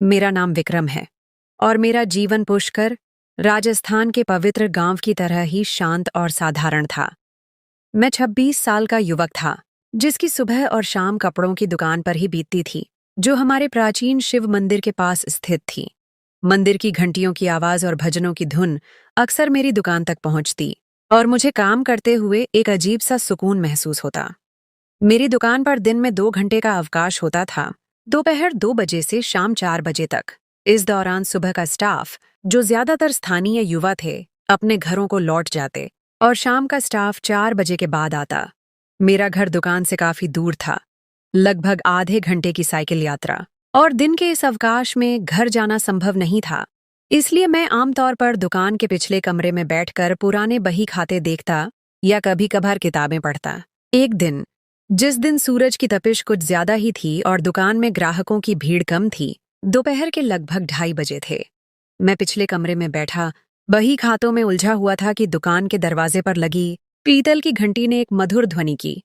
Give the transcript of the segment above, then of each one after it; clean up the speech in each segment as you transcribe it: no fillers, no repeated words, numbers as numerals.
मेरा नाम विक्रम है और मेरा जीवन पुष्कर राजस्थान के पवित्र गांव की तरह ही शांत और साधारण था। मैं 26 साल का युवक था, जिसकी सुबह और शाम कपड़ों की दुकान पर ही बीतती थी, जो हमारे प्राचीन शिव मंदिर के पास स्थित थी। मंदिर की घंटियों की आवाज और भजनों की धुन अक्सर मेरी दुकान तक पहुंचती और मुझे काम करते हुए एक अजीब सा सुकून महसूस होता। मेरी दुकान पर दिन में 2 घंटे का अवकाश होता था, दोपहर 2 बजे से शाम 4 बजे तक। इस दौरान सुबह का स्टाफ, जो ज्यादातर स्थानीय युवा थे, अपने घरों को लौट जाते और शाम का स्टाफ 4 बजे के बाद आता। मेरा घर दुकान से काफी दूर था, लगभग आधे घंटे की साइकिल यात्रा, और दिन के इस अवकाश में घर जाना संभव नहीं था। इसलिए मैं आमतौर पर दुकान के पिछले कमरे में बैठकर पुराने बही खाते देखता या कभी कभार किताबें पढ़ता। एक दिन, जिस दिन सूरज की तपिश कुछ ज्यादा ही थी और दुकान में ग्राहकों की भीड़ कम थी, दोपहर के लगभग 2:30 बजे थे। मैं पिछले कमरे में बैठा बही खातों में उलझा हुआ था कि दुकान के दरवाजे पर लगी पीतल की घंटी ने एक मधुर ध्वनि की।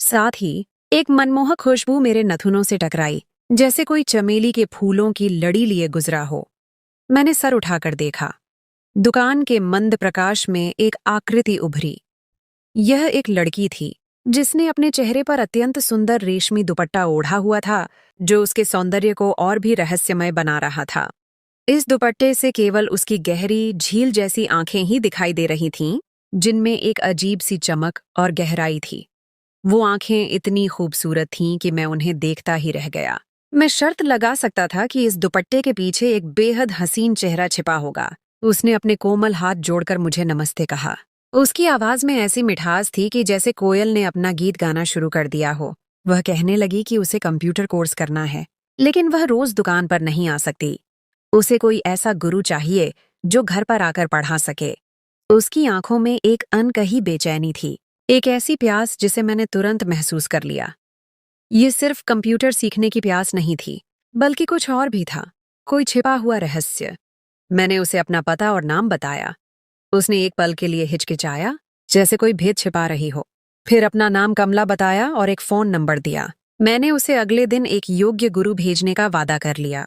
साथ ही एक मनमोहक खुशबू मेरे नथुनों से टकराई, जैसे कोई चमेली के फूलों की लड़ी लिए गुजरा हो। मैंने सर उठाकर देखा। दुकान के मंद प्रकाश में एक आकृति उभरी। यह एक लड़की थी, जिसने अपने चेहरे पर अत्यंत सुंदर रेशमी दुपट्टा ओढ़ा हुआ था, जो उसके सौंदर्य को और भी रहस्यमय बना रहा था। इस दुपट्टे से केवल उसकी गहरी झील जैसी आंखें ही दिखाई दे रही थीं, जिनमें एक अजीब सी चमक और गहराई थी। वो आंखें इतनी खूबसूरत थीं कि मैं उन्हें देखता ही रह गया। मैं शर्त लगा सकता था कि इस दुपट्टे के पीछे एक बेहद हसीन चेहरा छिपा होगा। उसने अपने कोमल हाथ जोड़कर मुझे नमस्ते कहा। उसकी आवाज में ऐसी मिठास थी कि जैसे कोयल ने अपना गीत गाना शुरू कर दिया हो। वह कहने लगी कि उसे कंप्यूटर कोर्स करना है, लेकिन वह रोज दुकान पर नहीं आ सकती। उसे कोई ऐसा गुरु चाहिए जो घर पर आकर पढ़ा सके। उसकी आंखों में एक अनकही बेचैनी थी, एक ऐसी प्यास जिसे मैंने तुरंत महसूस कर लिया। ये सिर्फ कंप्यूटर सीखने की प्यास नहीं थी, बल्कि कुछ और भी था, कोई छिपा हुआ रहस्य। मैंने उसे अपना पता और नाम बताया। उसने एक पल के लिए हिचकिचाया, जैसे कोई भेद छिपा रही हो। फिर अपना नाम कमला बताया और एक फोन नंबर दिया। मैंने उसे अगले दिन एक योग्य गुरु भेजने का वादा कर लिया।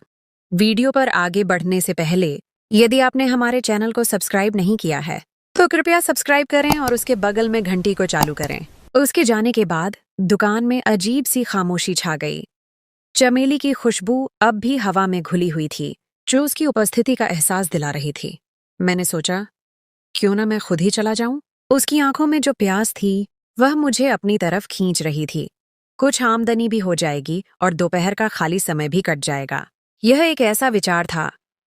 वीडियो पर आगे बढ़ने से पहले, यदि आपने हमारे चैनल को सब्सक्राइब नहीं किया है, तो कृपया सब्सक्राइब करें और उसके बगल में घंटी को चालू करें। उसके जाने के बाद दुकान में अजीब सी खामोशी छा गई। चमेली की खुशबू अब भी हवा में घुली हुई थी, जो उसकी उपस्थिति का एहसास दिला रही थी। मैंने सोचा, क्यों ना मैं खुद ही चला जाऊं? उसकी आंखों में जो प्यास थी, वह मुझे अपनी तरफ खींच रही थी। कुछ आमदनी भी हो जाएगी और दोपहर का खाली समय भी कट जाएगा। यह एक ऐसा विचार था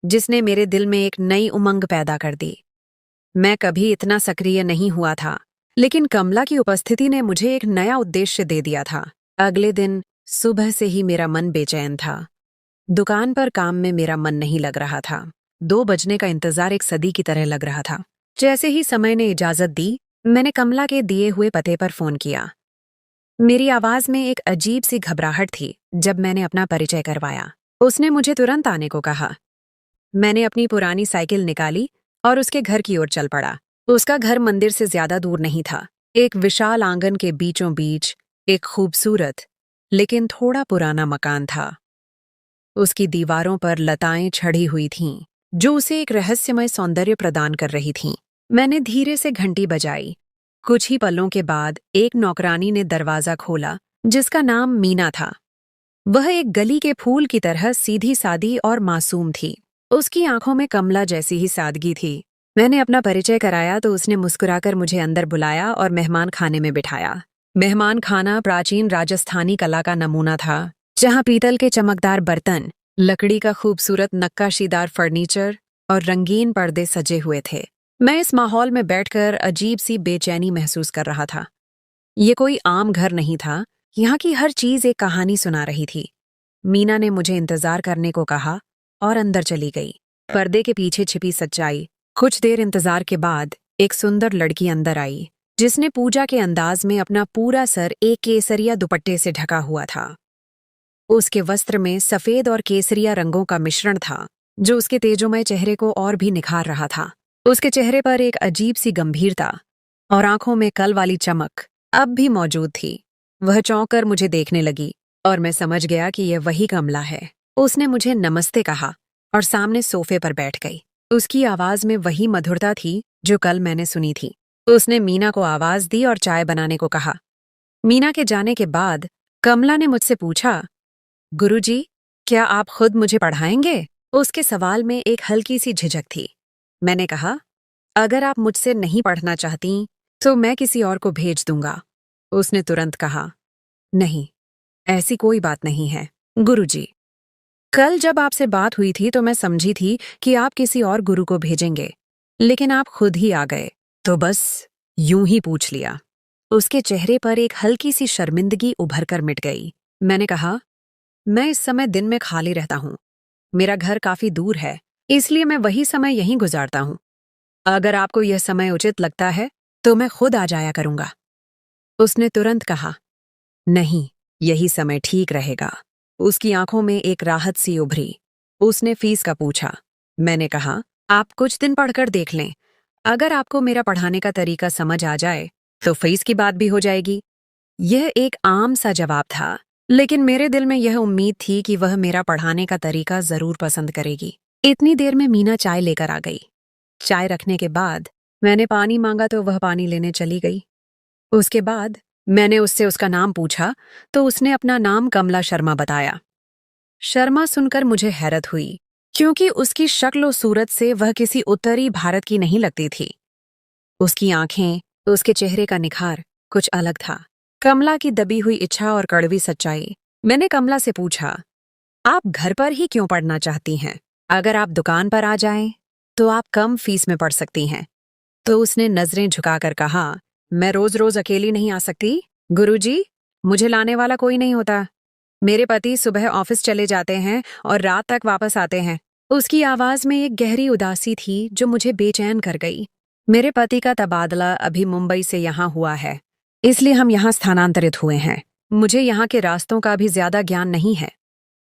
जिसने मेरे दिल में एक नई उमंग पैदा कर दी। मैं कभी इतना सक्रिय नहीं हुआ था, लेकिन कमला की उपस्थिति ने मुझे एक नया उद्देश्य दे दिया था। अगले दिन सुबह से ही मेरा मन बेचैन था। दुकान पर काम में मेरा मन नहीं लग रहा था। 2 बजने का इंतजार एक सदी की तरह लग रहा था। जैसे ही समय ने इजाजत दी, मैंने कमला के दिए हुए पते पर फोन किया। मेरी आवाज में एक अजीब सी घबराहट थी जब मैंने अपना परिचय करवाया। उसने मुझे तुरंत आने को कहा। मैंने अपनी पुरानी साइकिल निकाली और उसके घर की ओर चल पड़ा। उसका घर मंदिर से ज्यादा दूर नहीं था। एक विशाल आंगन के बीचों बीच एक खूबसूरत लेकिन थोड़ा पुराना मकान था। उसकी दीवारों पर लताएं छड़ी हुई थीं, जो उसे एक रहस्यमय सौंदर्य प्रदान कर रही थीं। मैंने धीरे से घंटी बजाई। कुछ ही पलों के बाद एक नौकरानी ने दरवाजा खोला, जिसका नाम मीना था। वह एक गली के फूल की तरह सीधी सादी और मासूम थी। उसकी आंखों में कमला जैसी ही सादगी थी। मैंने अपना परिचय कराया तो उसने मुस्कुराकर मुझे अंदर बुलाया और मेहमान खाने में बिठाया। मेहमान खाना प्राचीन राजस्थानी कला का नमूना था, जहां पीतल के चमकदार बर्तन, लकड़ी का खूबसूरत नक्काशीदार फर्नीचर और रंगीन पर्दे सजे हुए थे। मैं इस माहौल में बैठकर अजीब सी बेचैनी महसूस कर रहा था। ये कोई आम घर नहीं था, यहाँ की हर चीज एक कहानी सुना रही थी। मीना ने मुझे इंतजार करने को कहा और अंदर चली गई। पर्दे के पीछे छिपी सच्चाई। कुछ देर इंतजार के बाद एक सुंदर लड़की अंदर आई, जिसने पूजा के अंदाज में अपना पूरा सर एक केसरिया दुपट्टे से ढका हुआ था। उसके वस्त्र में सफेद और केसरिया रंगों का मिश्रण था, जो उसके तेजोमय चेहरे को और भी निखार रहा था। उसके चेहरे पर एक अजीब सी गंभीरता और आंखों में कल वाली चमक अब भी मौजूद थी। वह चौंक कर मुझे देखने लगी और मैं समझ गया कि यह वही कमला है उसने मुझे नमस्ते कहा और सामने सोफे पर बैठ गई। उसकी आवाज में वही मधुरता थी जो कल मैंने सुनी थी। उसने मीना को आवाज दी और चाय बनाने को कहा। मीना के जाने के बाद कमला ने मुझसे पूछा, गुरुजी, क्या आप खुद मुझे पढ़ाएंगे? उसके सवाल में एक हल्की सी झिझक थी। मैंने कहा, अगर आप मुझसे नहीं पढ़ना चाहती तो मैं किसी और को भेज दूंगा। उसने तुरंत कहा, नहीं, ऐसी कोई बात नहीं है गुरुजी। कल जब आपसे बात हुई थी तो मैं समझी थी कि आप किसी और गुरु को भेजेंगे, लेकिन आप खुद ही आ गए, तो बस यूं ही पूछ लिया। उसके चेहरे पर एक हल्की सी शर्मिंदगी उभर कर मिट गई। मैंने कहा, मैं इस समय दिन में खाली रहता हूं। मेरा घर काफी दूर है, इसलिए मैं वही समय यहीं गुजारता हूं। अगर आपको यह समय उचित लगता है तो मैं खुद आ जाया करूंगा। उसने तुरंत कहा, नहीं, यही समय ठीक रहेगा। उसकी आंखों में एक राहत सी उभरी। उसने फीस का पूछा। मैंने कहा, आप कुछ दिन पढ़कर देख लें। अगर आपको मेरा पढ़ाने का तरीका समझ आ जाए तो फीस की बात भी हो जाएगी। यह एक आम सा जवाब था, लेकिन मेरे दिल में यह उम्मीद थी कि वह मेरा पढ़ाने का तरीका जरूर पसंद करेगी। इतनी देर में मीना चाय लेकर आ गई। चाय रखने के बाद मैंने पानी मांगा तो वह पानी लेने चली गई। उसके बाद मैंने उससे उसका नाम पूछा तो उसने अपना नाम कमला शर्मा बताया। शर्मा सुनकर मुझे हैरत हुई, क्योंकि उसकी शक्ल और सूरत से वह किसी उत्तरी भारत की नहीं लगती थी। उसकी आंखें, उसके चेहरे का निखार कुछ अलग था। कमला की दबी हुई इच्छा और कड़वी सच्चाई। मैंने कमला से पूछा, आप घर पर ही क्यों पढ़ना चाहती हैं? अगर आप दुकान पर आ जाएं तो आप कम फीस में पढ़ सकती हैं। तो उसने नजरें झुकाकर कहा, मैं रोज रोज अकेली नहीं आ सकती गुरुजी, मुझे लाने वाला कोई नहीं होता। मेरे पति सुबह ऑफिस चले जाते हैं और रात तक वापस आते हैं। उसकी आवाज में एक गहरी उदासी थी जो मुझे बेचैन कर गई। मेरे पति का तबादला अभी मुंबई से यहाँ हुआ है, इसलिए हम यहाँ स्थानांतरित हुए हैं। मुझे यहाँ के रास्तों का भी ज्यादा ज्ञान नहीं है।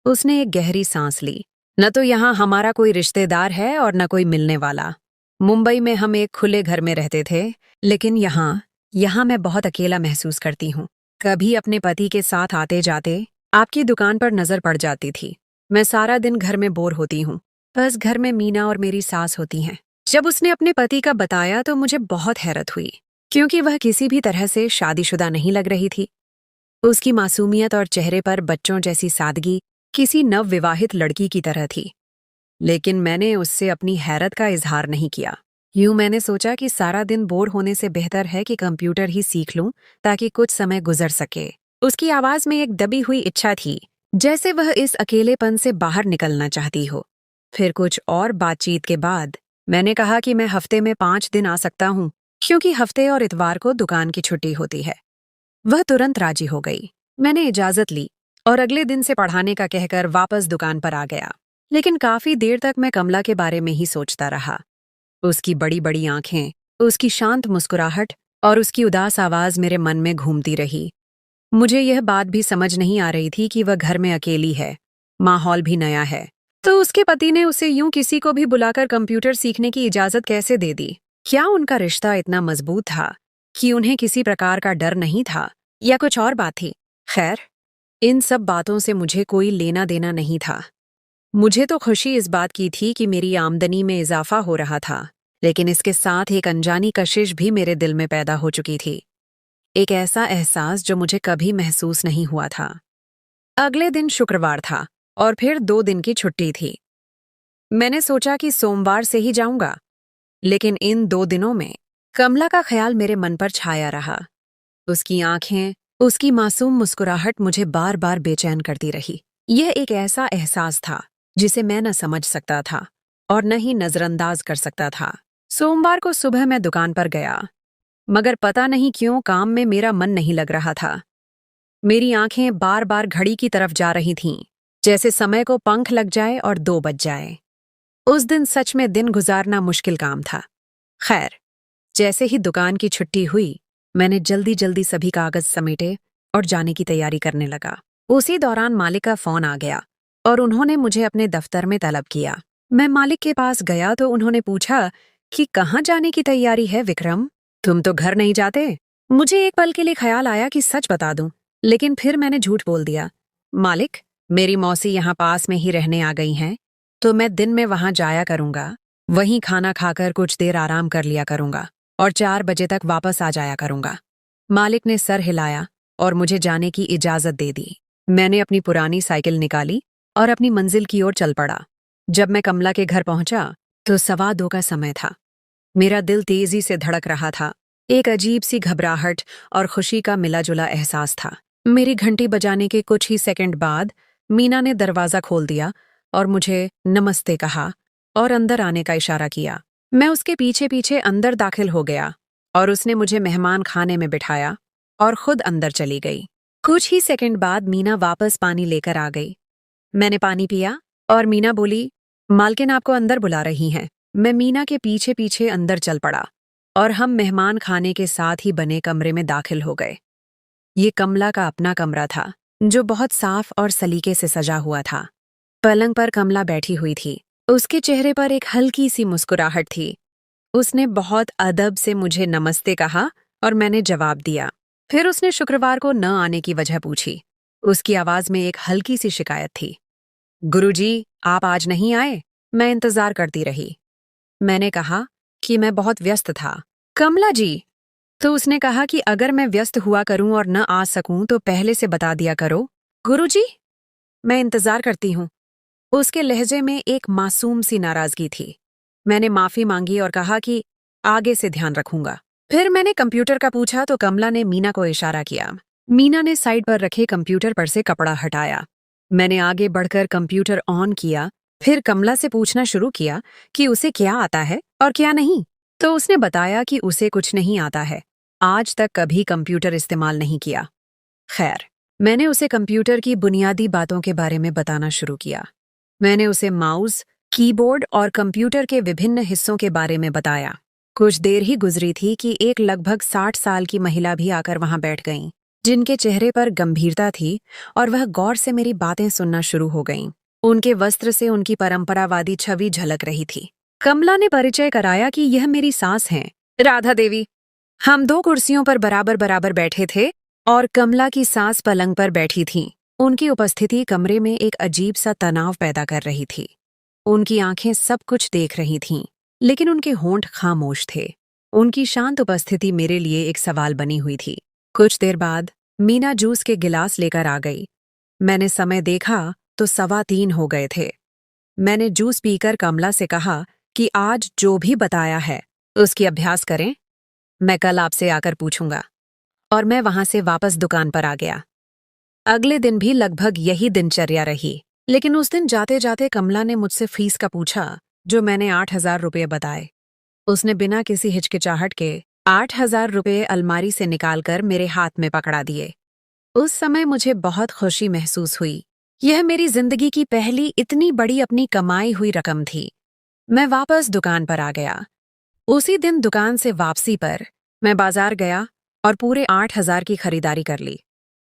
उसने एक गहरी सांस ली। न तो यहाँ हमारा कोई रिश्तेदार है और न कोई मिलने वाला। मुंबई में हम एक खुले घर में रहते थे, लेकिन यहाँ मैं बहुत अकेला महसूस करती हूँ। कभी अपने पति के साथ आते जाते आपकी दुकान पर नजर पड़ जाती थी। मैं सारा दिन घर में बोर होती हूँ। बस घर में मीना और मेरी सास होती हैं। जब उसने अपने पति का बताया तो मुझे बहुत हैरत हुई, क्योंकि वह किसी भी तरह से शादीशुदा नहीं लग रही थी। उसकी मासूमियत और चेहरे पर बच्चों जैसी सादगी किसी नवविवाहित लड़की की तरह थी। लेकिन मैंने उससे अपनी हैरत का इजहार नहीं किया। यूं मैंने सोचा कि सारा दिन बोर होने से बेहतर है कि कंप्यूटर ही सीख लूं ताकि कुछ समय गुजर सके। उसकी आवाज में एक दबी हुई इच्छा थी, जैसे वह इस अकेलेपन से बाहर निकलना चाहती हो। फिर कुछ और बातचीत के बाद मैंने कहा कि मैं हफ्ते में 5 दिन आ सकता हूँ, क्योंकि हफ्ते और इतवार को दुकान की छुट्टी होती है। वह तुरंत राजी हो गई। मैंने इजाजत ली और अगले दिन से पढ़ाने का कहकर वापस दुकान पर आ गया। लेकिन काफी देर तक मैं कमला के बारे में ही सोचता रहा। उसकी बड़ी बड़ी आंखें, उसकी शांत मुस्कुराहट और उसकी उदास आवाज मेरे मन में घूमती रही। मुझे यह बात भी समझ नहीं आ रही थी कि वह घर में अकेली है, माहौल भी नया है, तो उसके पति ने उसे यूं किसी को भी बुलाकर कंप्यूटर सीखने की इजाजत कैसे दे दी? क्या उनका रिश्ता इतना मजबूत था कि उन्हें किसी प्रकार का डर नहीं था, या कुछ और बात थी? खैर, इन सब बातों से मुझे कोई लेना देना नहीं था। मुझे तो खुशी इस बात की थी कि मेरी आमदनी में इजाफा हो रहा था, लेकिन इसके साथ एक अनजानी कशिश भी मेरे दिल में पैदा हो चुकी थी। एक ऐसा एहसास जो मुझे कभी महसूस नहीं हुआ था। अगले दिन शुक्रवार था और फिर 2 दिन की छुट्टी थी। मैंने सोचा कि सोमवार से ही जाऊंगा, लेकिन इन 2 दिनों में कमला का ख्याल मेरे मन पर छाया रहा। उसकी आंखें, उसकी मासूम मुस्कुराहट मुझे बार बार बेचैन करती रही। यह एक ऐसा एहसास था जिसे मैं न समझ सकता था और न ही नजरअंदाज कर सकता था। सोमवार को सुबह मैं दुकान पर गया, मगर पता नहीं क्यों काम में मेरा मन नहीं लग रहा था। मेरी आंखें बार बार घड़ी की तरफ जा रही थीं, जैसे समय को पंख लग जाए और 2 बज जाए। उस दिन सच में दिन गुजारना मुश्किल काम था। खैर, जैसे ही दुकान की छुट्टी हुई, मैंने जल्दी जल्दी सभी कागज समेटे और जाने की तैयारी करने लगा। उसी दौरान मालिक का फोन आ गया और उन्होंने मुझे अपने दफ्तर में तलब किया। मैं मालिक के पास गया तो उन्होंने पूछा कि कहाँ जाने की तैयारी है विक्रम? तुम तो घर नहीं जाते? मुझे एक पल के लिए ख्याल आया कि सच बता दूं, लेकिन फिर मैंने झूठ बोल दिया। मालिक, मेरी मौसी यहाँ पास में ही रहने आ गई हैं, तो मैं दिन में वहां जाया करूंगा। वहीं खाना खाकर कुछ देर आराम कर लिया करूंगा और 4 बजे तक वापस आ जाया करूंगा। मालिक ने सर हिलाया और मुझे जाने की इजाजत दे दी। मैंने अपनी पुरानी साइकिल निकाली और अपनी मंजिल की ओर चल पड़ा। जब मैं कमला के घर पहुंचा तो 2:15 का समय था। मेरा दिल तेजी से धड़क रहा था। एक अजीब सी घबराहट और खुशी का मिला-जुला एहसास था। मेरी घंटी बजाने के कुछ ही सेकंड बाद मीना ने दरवाजा खोल दिया और मुझे नमस्ते कहा और अंदर आने का इशारा किया। मैं उसके पीछे पीछे अंदर दाखिल हो गया और उसने मुझे मेहमान खाने में बिठाया और खुद अंदर चली गई। कुछ ही सेकंड बाद मीना वापस पानी लेकर आ गई। मैंने पानी पिया और मीना बोली, मालकिन आपको अंदर बुला रही हैं। मैं मीना के पीछे पीछे अंदर चल पड़ा और हम मेहमान खाने के साथ ही बने कमरे में दाखिल हो गए। ये कमला का अपना कमरा था, जो बहुत साफ और सलीके से सजा हुआ था। पलंग पर कमला बैठी हुई थी। उसके चेहरे पर एक हल्की सी मुस्कुराहट थी। उसने बहुत अदब से मुझे नमस्ते कहा और मैंने जवाब दिया। फिर उसने शुक्रवार को न आने की वजह पूछी। उसकी आवाज में एक हल्की सी शिकायत थी। गुरुजी, आप आज नहीं आए? मैं इंतजार करती रही। मैंने कहा कि मैं बहुत व्यस्त था। कमला जी, तो उसने कहा कि अगर मैं व्यस्त हुआ करूं और न आ सकूं तो पहले से बता दिया करो। गुरुजी, मैं इंतजार करती हूं। उसके लहजे में एक मासूम सी नाराजगी थी। मैंने माफी मांगी और कहा कि आगे से ध्यान रखूंगा। फिर मैंने कंप्यूटर का पूछा तो कमला ने मीना को इशारा किया। मीना ने साइड पर रखे कंप्यूटर पर से कपड़ा हटाया। मैंने आगे बढ़कर कंप्यूटर ऑन किया, फिर कमला से पूछना शुरू किया कि उसे क्या आता है और क्या नहीं। तो उसने बताया कि उसे कुछ नहीं आता है, आज तक कभी कंप्यूटर इस्तेमाल नहीं किया। खैर, मैंने उसे कंप्यूटर की बुनियादी बातों के बारे में बताना शुरू किया। मैंने उसे माउस, कीबोर्ड और कंप्यूटर के विभिन्न हिस्सों के बारे में बताया। कुछ देर ही गुजरी थी कि एक लगभग 60 साल की महिला भी आकर वहां बैठ गईं, जिनके चेहरे पर गंभीरता थी और वह गौर से मेरी बातें सुनना शुरू हो गईं। उनके वस्त्र से उनकी परंपरावादी छवि झलक रही थी। कमला ने परिचय कराया कि यह मेरी सास हैं, राधा देवी। हम 2 कुर्सियों पर बराबर बराबर बैठे थे और कमला की सास पलंग पर बैठी थीं। उनकी उपस्थिति कमरे में एक अजीब सा तनाव पैदा कर रही थी। उनकी आंखें सब कुछ देख रही थीं, लेकिन उनके होंठ खामोश थे। उनकी शांत उपस्थिति मेरे लिए एक सवाल बनी हुई थी। कुछ देर बाद मीना जूस के गिलास लेकर आ गई। मैंने समय देखा तो 3:15 हो गए थे। मैंने जूस पीकर कमला से कहा कि आज जो भी बताया है उसकी अभ्यास करें। मैं कल आपसे आकर पूछूंगा। और मैं वहां से वापस दुकान पर आ गया। अगले दिन भी लगभग यही दिनचर्या रही, लेकिन उस दिन जाते जाते कमला ने मुझसे फीस का पूछा, जो मैंने 8,000 रुपये बताए। उसने बिना किसी हिचकिचाहट के 8,000 रुपये अलमारी से निकालकर मेरे हाथ में पकड़ा दिए। उस समय मुझे बहुत खुशी महसूस हुई। यह मेरी जिंदगी की पहली इतनी बड़ी अपनी कमाई हुई रकम थी। मैं वापस दुकान पर आ गया। उसी दिन दुकान से वापसी पर मैं बाजार गया और पूरे 8,000 की खरीदारी कर ली।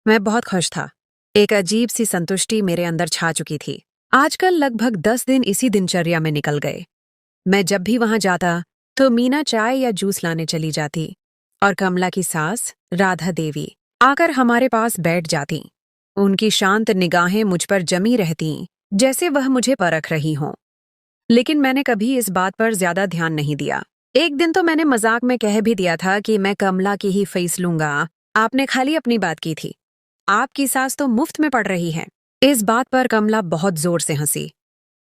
मैं बहुत खुश था। एक अजीब सी संतुष्टि मेरे अंदर छा चुकी थी। आजकल लगभग 10 दिन इसी दिनचर्या में निकल गए। मैं जब भी वहां जाता तो मीना चाय या जूस लाने चली जाती और कमला की सास राधा देवी आकर हमारे पास बैठ जाती। उनकी शांत निगाहें मुझ पर जमी रहतीं, जैसे वह मुझे परख रही हों। लेकिन मैंने कभी इस बात पर ज्यादा ध्यान नहीं दिया। एक दिन तो मैंने मजाक में कह भी दिया था कि मैं कमला की ही फीस लूंगा, आपने खाली अपनी बात की थी। आपकी सास तो मुफ्त में पढ़ रही है। इस बात पर कमला बहुत जोर से हंसी।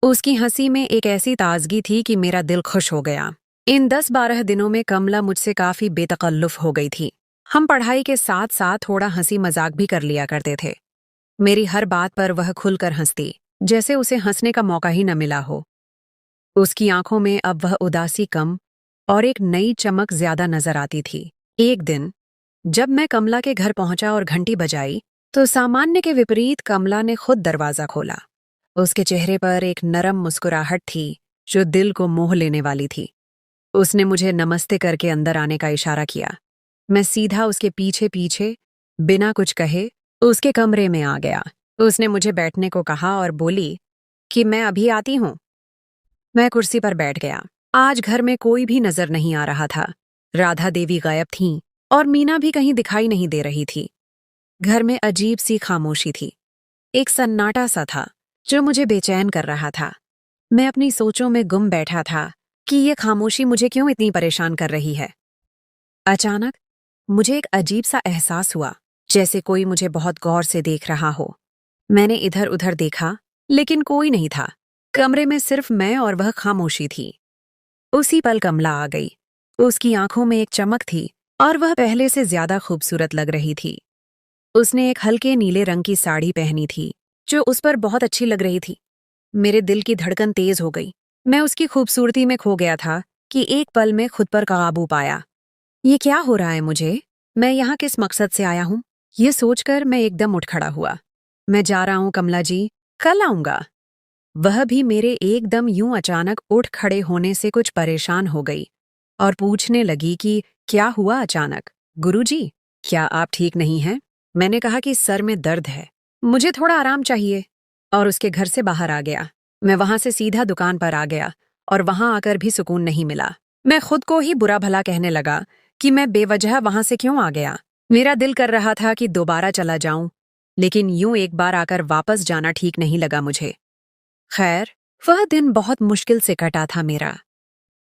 उसकी हंसी में एक ऐसी ताजगी थी कि मेरा दिल खुश हो गया। इन 10-12 दिनों में कमला मुझसे काफी बेतकल्लुफ हो गई थी। हम पढ़ाई के साथ साथ थोड़ा हंसी मजाक भी कर लिया करते थे। मेरी हर बात पर वह खुलकर हंसती, जैसे उसे हंसने का मौका ही न मिला हो। उसकी आंखों में अब वह उदासी कम और एक नई चमक ज्यादा नजर आती थी। एक दिन जब मैं कमला के घर पहुंचा और घंटी बजाई तो सामान्य के विपरीत कमला ने खुद दरवाजा खोला। उसके चेहरे पर एक नरम मुस्कुराहट थी जो दिल को मोह लेने वाली थी। उसने मुझे नमस्ते करके अंदर आने का इशारा किया। मैं सीधा उसके पीछे पीछे बिना कुछ कहे उसके कमरे में आ गया। उसने मुझे बैठने को कहा और बोली कि मैं अभी आती हूं। मैं कुर्सी पर बैठ गया। आज घर में कोई भी नजर नहीं आ रहा था। राधा देवी गायब थीं और मीना भी कहीं दिखाई नहीं दे रही थी। घर में अजीब सी खामोशी थी। एक सन्नाटा सा था जो मुझे बेचैन कर रहा था। मैं अपनी सोचों में गुम बैठा था कि ये खामोशी मुझे क्यों इतनी परेशान कर रही है। अचानक मुझे एक अजीब सा एहसास हुआ, जैसे कोई मुझे बहुत गौर से देख रहा हो। मैंने इधर उधर देखा, लेकिन कोई नहीं था। कमरे में सिर्फ मैं और वह खामोशी थी। उसी पल कमला आ गई। उसकी आंखों में एक चमक थी और वह पहले से ज्यादा खूबसूरत लग रही थी। उसने एक हल्के नीले रंग की साड़ी पहनी थी जो उस पर बहुत अच्छी लग रही थी। मेरे दिल की धड़कन तेज हो गई। मैं उसकी खूबसूरती में खो गया था कि एक पल में खुद पर काबू पाया। ये क्या हो रहा है मुझे? मैं यहाँ किस मकसद से आया हूँ? ये सोचकर मैं एकदम उठ खड़ा हुआ। मैं जा रहा हूँ कमला जी, कल आऊंगा। वह भी मेरे एकदम यूं अचानक उठ खड़े होने से कुछ परेशान हो गई और पूछने लगी कि क्या हुआ अचानक? गुरुजी, क्या आप ठीक नहीं हैं? मैंने कहा कि सर में दर्द है, मुझे थोड़ा आराम चाहिए, और उसके घर से बाहर आ गया। मैं वहां से सीधा दुकान पर आ गया और वहां आकर भी सुकून नहीं मिला। मैं खुद को ही बुरा भला कहने लगा कि मैं बेवजह वहां से क्यों आ गया। मेरा दिल कर रहा था कि दोबारा चला जाऊं, लेकिन यूं एक बार आकर वापस जाना ठीक नहीं लगा मुझे। खैर, वह दिन बहुत मुश्किल से कटा था मेरा।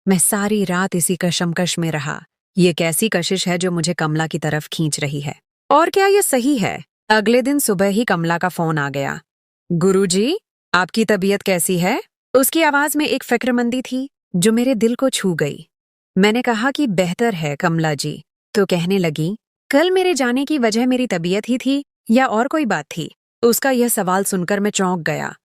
मैं सारी रात इसी कशमकश में रहा। ये कैसी कशिश है जो मुझे कमला की तरफ खींच रही है? और क्या ये सही है? अगले दिन सुबह ही कमला का फोन आ गया। गुरुजी, आपकी तबीयत कैसी है? उसकी आवाज में एक फिक्रमंदी थी जो मेरे दिल को छू गई। मैंने कहा कि बेहतर है कमला जी। तो कहने लगी, कल मेरे जाने की वजह मेरी तबीयत ही थी या और कोई बात थी? उसका यह सवाल सुनकर मैं चौंक गया।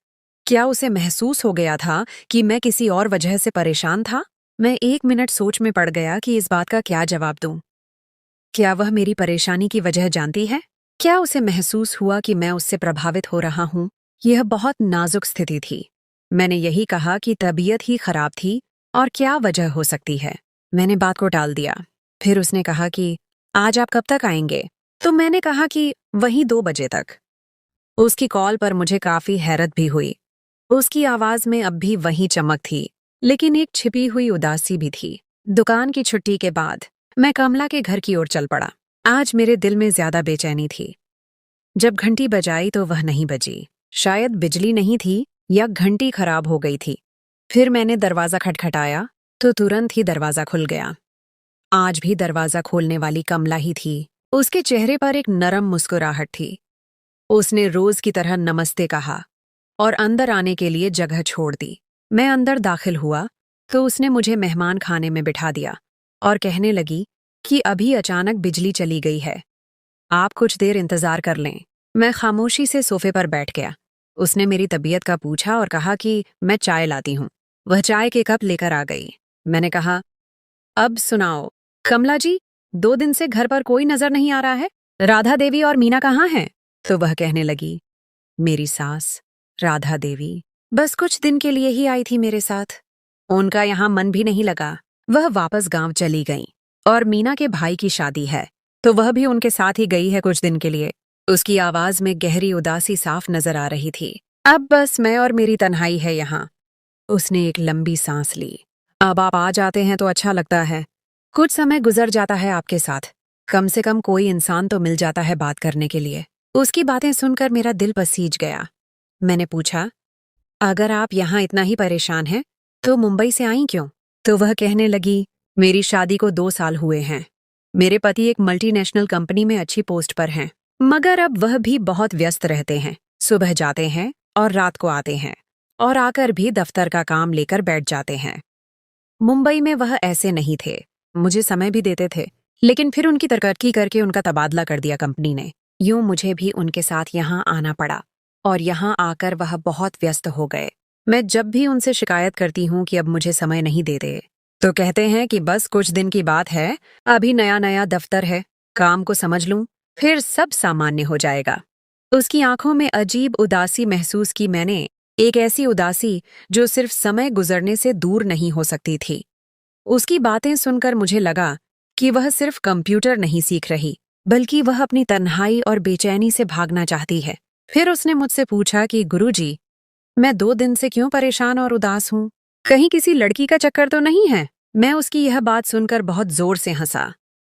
क्या उसे महसूस हो गया था कि मैं किसी और वजह से परेशान था? मैं 1 मिनट सोच में पड़ गया कि इस बात का क्या जवाब दूं। क्या वह मेरी परेशानी की वजह जानती है? क्या उसे महसूस हुआ कि मैं उससे प्रभावित हो रहा हूं? यह बहुत नाजुक स्थिति थी। मैंने यही कहा कि तबीयत ही खराब थी और क्या वजह हो सकती है। मैंने बात को टाल दिया। फिर उसने कहा कि आज आप कब तक आएंगे? तो मैंने कहा कि वहीं 2 बजे तक। उसकी कॉल पर मुझे काफी हैरत भी हुई। उसकी आवाज में अब भी वही चमक थी, लेकिन एक छिपी हुई उदासी भी थी। दुकान की छुट्टी के बाद मैं कमला के घर की ओर चल पड़ा। आज मेरे दिल में ज्यादा बेचैनी थी। जब घंटी बजाई तो वह नहीं बजी। शायद बिजली नहीं थी या घंटी खराब हो गई थी। फिर मैंने दरवाजा खटखटाया तो तुरंत ही दरवाजा खुल गया। आज भी दरवाजा खोलने वाली कमला ही थी। उसके चेहरे पर एक नरम मुस्कुराहट थी। उसने रोज की तरह नमस्ते कहा और अंदर आने के लिए जगह छोड़ दी। मैं अंदर दाखिल हुआ तो उसने मुझे मेहमान खाने में बिठा दिया और कहने लगी कि अभी अचानक बिजली चली गई है, आप कुछ देर इंतजार कर लें। मैं खामोशी से सोफे पर बैठ गया। उसने मेरी तबीयत का पूछा और कहा कि मैं चाय लाती हूँ। वह चाय के कप लेकर आ गई। मैंने कहा, अब सुनाओ कमला जी, 2 दिन से घर पर कोई नजर नहीं आ रहा है। राधा देवी और मीना कहाँ हैं? तो वह कहने लगी, मेरी सास राधा देवी बस कुछ दिन के लिए ही आई थी मेरे साथ। उनका यहाँ मन भी नहीं लगा। वह वापस गांव चली गई और मीना के भाई की शादी है तो वह भी उनके साथ ही गई है कुछ दिन के लिए। उसकी आवाज में गहरी उदासी साफ नजर आ रही थी। अब बस मैं और मेरी तन्हाई है यहाँ। उसने एक लंबी सांस ली। अब आप आ जाते हैं तो अच्छा लगता है। कुछ समय गुजर जाता है आपके साथ। कम से कम कोई इंसान तो मिल जाता है बात करने के लिए। उसकी बातें सुनकर मेरा दिल पसीज गया। मैंने पूछा, अगर आप यहाँ इतना ही परेशान हैं तो मुंबई से आई क्यों? तो वह कहने लगी, मेरी शादी को 2 साल हुए हैं। मेरे पति एक मल्टीनेशनल कंपनी में अच्छी पोस्ट पर हैं, मगर अब वह भी बहुत व्यस्त रहते हैं। सुबह जाते हैं और रात को आते हैं और आकर भी दफ्तर का काम लेकर बैठ जाते हैं। मुंबई में वह ऐसे नहीं थे, मुझे समय भी देते थे, लेकिन फिर उनकी तरक्की करके उनका तबादला कर दिया कंपनी ने। यूं मुझे भी उनके साथ यहाँ आना पड़ा और यहाँ आकर वह बहुत व्यस्त हो गए। मैं जब भी उनसे शिकायत करती हूँ कि अब मुझे समय नहीं देते, तो कहते हैं कि बस कुछ दिन की बात है, अभी नया नया दफ्तर है, काम को समझ लूं, फिर सब सामान्य हो जाएगा। उसकी आंखों में अजीब उदासी महसूस की मैंने, एक ऐसी उदासी जो सिर्फ समय गुजरने से दूर नहीं हो सकती थी। उसकी बातें सुनकर मुझे लगा कि वह सिर्फ कंप्यूटर नहीं सीख रही, बल्कि वह अपनी तन्हाई और बेचैनी से भागना चाहती है। फिर उसने मुझसे पूछा कि गुरुजी, मैं 2 दिन से क्यों परेशान और उदास हूँ? कहीं किसी लड़की का चक्कर तो नहीं है? मैं उसकी यह बात सुनकर बहुत जोर से हंसा।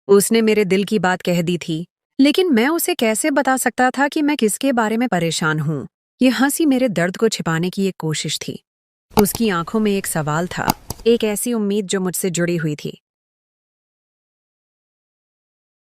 उसने मेरे दिल की बात कह दी थी, लेकिन मैं उसे कैसे बता सकता था कि मैं किसके बारे में परेशान हूँ? ये हंसी मेरे दर्द को छिपाने की एक कोशिश थी। उसकी आंखों में एक सवाल था, एक ऐसी उम्मीद जो मुझसे जुड़ी हुई थी।